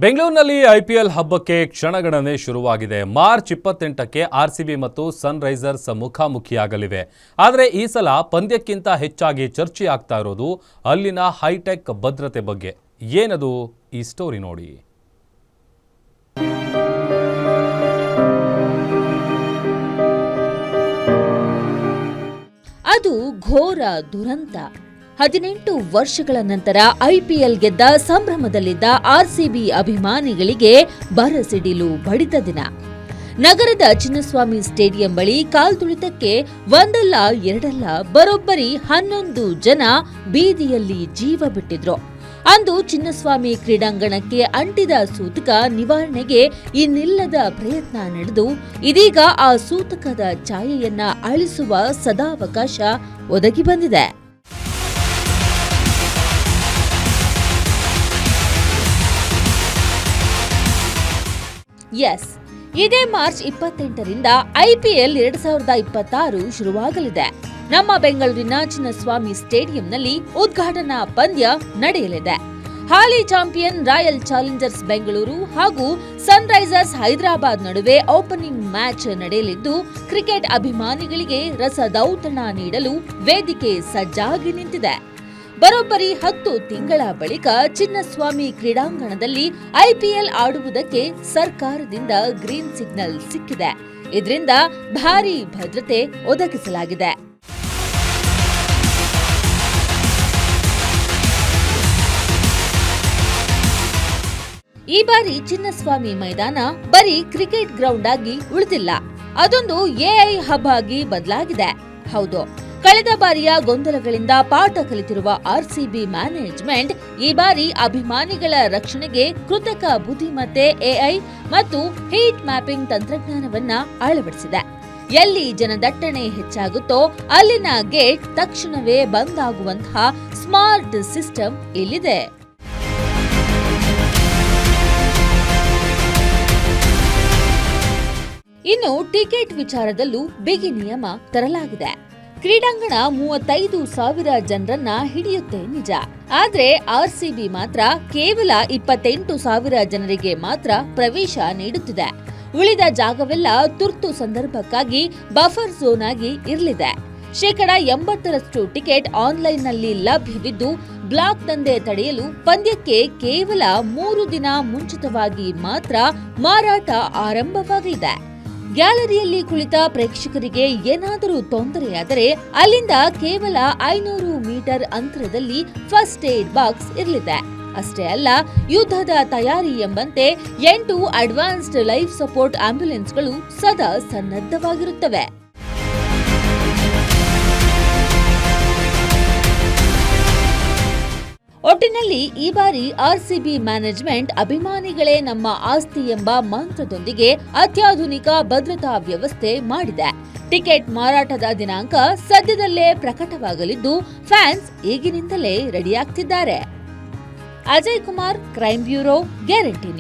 ಬೆಂಗಳೂರಿನಲ್ಲಿ ಐಪಿಎಲ್ ಹಬ್ಬಕ್ಕೆ ಕ್ಷಣಗಣನೆ ಶುರುವಾಗಿದೆ. ಮಾರ್ಚ್ 28ಕ್ಕೆ ಆರ್ಸಿಬಿ ಮತ್ತು ಸನ್ರೈಸರ್ಸ್ ಮುಖಾಮುಖಿಯಾಗಲಿವೆ. ಆದರೆ ಈ ಸಲ ಪಂದ್ಯಕ್ಕಿಂತ ಹೆಚ್ಚಾಗಿ ಚರ್ಚೆ ಆಗ್ತಾ ಇರೋದು ಅಲ್ಲಿನ ಹೈಟೆಕ್ ಭದ್ರತೆ ಬಗ್ಗೆ. ಏನದು ಈ ಸ್ಟೋರಿ ನೋಡಿ. ಅದು ಘೋರ ದುರಂತ. 18 ವರ್ಷಗಳ ನಂತರ ಐಪಿಎಲ್ ಗೆದ್ದ ಸಂಭ್ರಮದಲ್ಲಿದ್ದ ಆರ್ಸಿಬಿ ಅಭಿಮಾನಿಗಳಿಗೆ ಬರಸಿಡಿಲು ಬಡಿದ ದಿನ. ನಗರದ ಚಿನ್ನಸ್ವಾಮಿ ಸ್ಟೇಡಿಯಂ ಬಳಿ ಕಾಲ್ತುಳಿತಕ್ಕೆ ಒಂದಲ್ಲ ಎರಡಲ್ಲ ಬರೋಬ್ಬರಿ 11 ಜನ ಬೀದಿಯಲ್ಲಿ ಜೀವ ಬಿಟ್ಟಿದ್ರು. ಅಂದು ಚಿನ್ನಸ್ವಾಮಿ ಕ್ರೀಡಾಂಗಣಕ್ಕೆ ಅಂಟಿದ ಸೂತಕ ನಿವಾರಣೆಗೆ ಇನ್ನಿಲ್ಲದ ಪ್ರಯತ್ನ ನಡೆದು ಇದೀಗ ಆ ಸೂತಕದ ಛಾಯೆಯನ್ನ ಅಳಿಸುವ ಸದಾವಕಾಶ ಒದಗಿ ಬಂದಿದೆ. ಎಸ್, ಇದೇ ಮಾರ್ಚ್ 28ರಿಂದ ಐಪಿಎಲ್ 2026 ಶುರುವಾಗಲಿದೆ. ನಮ್ಮ ಬೆಂಗಳೂರಿನ ಚಿನ್ನಸ್ವಾಮಿ ಸ್ಟೇಡಿಯಂನಲ್ಲಿ ಉದ್ಘಾಟನಾ ಪಂದ್ಯ ನಡೆಯಲಿದೆ. ಹಾಲಿ ಚಾಂಪಿಯನ್ ರಾಯಲ್ ಚಾಲೆಂಜರ್ಸ್ ಬೆಂಗಳೂರು ಹಾಗೂ ಸನ್ರೈಸರ್ಸ್ ಹೈದರಾಬಾದ್ ನಡುವೆ ಓಪನಿಂಗ್ ಮ್ಯಾಚ್ ನಡೆಯಲಿದ್ದು, ಕ್ರಿಕೆಟ್ ಅಭಿಮಾನಿಗಳಿಗೆ ರಸದೌತಣ ನೀಡಲು ವೇದಿಕೆ ಸಜ್ಜಾಗಿ ನಿಂತಿದೆ. ಬರೋಬ್ಬರಿ 10 ತಿಂಗಳ ಬಳಿಕ ಚಿನ್ನಸ್ವಾಮಿ ಕ್ರೀಡಾಂಗಣದಲ್ಲಿ ಐಪಿಎಲ್ ಆಡುವುದಕ್ಕೆ ಸರ್ಕಾರದಿಂದ ಗ್ರೀನ್ ಸಿಗ್ನಲ್ ಸಿಕ್ಕಿದೆ. ಇದರಿಂದ ಭಾರೀ ಭದ್ರತೆ ಒದಗಿಸಲಾಗಿದೆ. ಈ ಬಾರಿ ಚಿನ್ನಸ್ವಾಮಿ ಮೈದಾನ ಬರೀ ಕ್ರಿಕೆಟ್ ಗ್ರೌಂಡ್ ಆಗಿ ಉಳಿದಿಲ್ಲ, ಅದೊಂದು ಎಐ ಹಬ್ ಆಗಿ ಬದಲಾಗಿದೆ. ಹೌದು, ಕಳೆದ ಬಾರಿಯ ಗೊಂದಲಗಳಿಂದ ಪಾಠ ಕಲಿತಿರುವ ಆರ್ಸಿಬಿ ಮ್ಯಾನೇಜ್ಮೆಂಟ್ ಈ ಬಾರಿ ಅಭಿಮಾನಿಗಳ ರಕ್ಷಣೆಗೆ ಕೃತಕ ಬುದ್ಧಿಮತ್ತೆ ಎಐ ಮತ್ತು ಹೀಟ್ ಮ್ಯಾಪಿಂಗ್ ತಂತ್ರಜ್ಞಾನವನ್ನ ಅಳವಡಿಸಿದೆ. ಎಲ್ಲಿ ಜನದಟ್ಟಣೆ ಹೆಚ್ಚಾಗುತ್ತೋ ಅಲ್ಲಿನ ಗೇಟ್ ತಕ್ಷಣವೇ ಬಂದ್ ಆಗುವಂತಹ ಸ್ಮಾರ್ಟ್ ಸಿಸ್ಟಮ್ ಇಲ್ಲಿದೆ. ಇನ್ನು ಟಿಕೆಟ್ ವಿಚಾರದಲ್ಲೂ ಬಿಗಿ ನಿಯಮ ತರಲಾಗಿದೆ. ಕ್ರೀಡಾಂಗಣ 35,000 ಜನರನ್ನ ಹಿಡಿಯುತ್ತೆ ನಿಜ, ಆದ್ರೆ ಆರ್ಸಿಬಿ ಮಾತ್ರ ಕೇವಲ 28,000 ಜನರಿಗೆ ಮಾತ್ರ ಪ್ರವೇಶ ನೀಡುತ್ತಿದೆ. ಉಳಿದ ಜಾಗವೆಲ್ಲ ತುರ್ತು ಸಂದರ್ಭಕ್ಕಾಗಿ ಬಫರ್ ಝೋನ್ ಆಗಿ ಇರಲಿದೆ. 80% ಟಿಕೆಟ್ ಆನ್ಲೈನ್ನಲ್ಲಿ ಲಭ್ಯವಿದ್ದು, ಬ್ಲಾಕ್ ದಂಧೆ ತಡೆಯಲು ಪಂದ್ಯಕ್ಕೆ ಕೇವಲ 3 ದಿನ ಮುಂಚಿತವಾಗಿ ಮಾತ್ರ ಮಾರಾಟ ಆರಂಭವಾಗಲಿದೆ. ಗ್ಯಾಲರಿಯಲ್ಲಿ ಕುಳಿತ ಪ್ರೇಕ್ಷಕರಿಗೆ ಏನಾದರೂ ತೊಂದರೆಯಾದರೆ ಅಲ್ಲಿಂದ ಕೇವಲ 500 ಮೀಟರ್ ಅಂತರದಲ್ಲಿ ಫಸ್ಟ್ ಏಡ್ ಬಾಕ್ಸ್ ಇರಲಿದೆ. ಅಷ್ಟೇ ಅಲ್ಲ, ಯುದ್ಧದ ತಯಾರಿ ಎಂಬಂತೆ 8 ಅಡ್ವಾನ್ಸ್ಡ್ ಲೈಫ್ ಸಪೋರ್ಟ್ ಆಂಬ್ಯುಲೆನ್ಸ್ಗಳು ಸದಾ ಸನ್ನದ್ಧವಾಗಿರುತ್ತವೆ. ಒಟ್ಟಿನಲ್ಲಿ ಈ ಬಾರಿ ಆರ್ಸಿಬಿ ಮ್ಯಾನೇಜ್ಮೆಂಟ್ ಅಭಿಮಾನಿಗಳೇ ನಮ್ಮ ಆಸ್ತಿ ಎಂಬ ಮಂತ್ರದೊಂದಿಗೆ ಅತ್ಯಾಧುನಿಕ ಭದ್ರತಾ ವ್ಯವಸ್ಥೆ ಮಾಡಿದೆ. ಟಿಕೆಟ್ ಮಾರಾಟದ ದಿನಾಂಕ ಸದ್ಯದಲ್ಲೇ ಪ್ರಕಟವಾಗಲಿದ್ದು, ಫ್ಯಾನ್ಸ್ ಈಗಿನಿಂದಲೇ ರೆಡಿಯಾಗ್ತಿದ್ದಾರೆ. Ajay Kumar, crime bureau, guarantee news.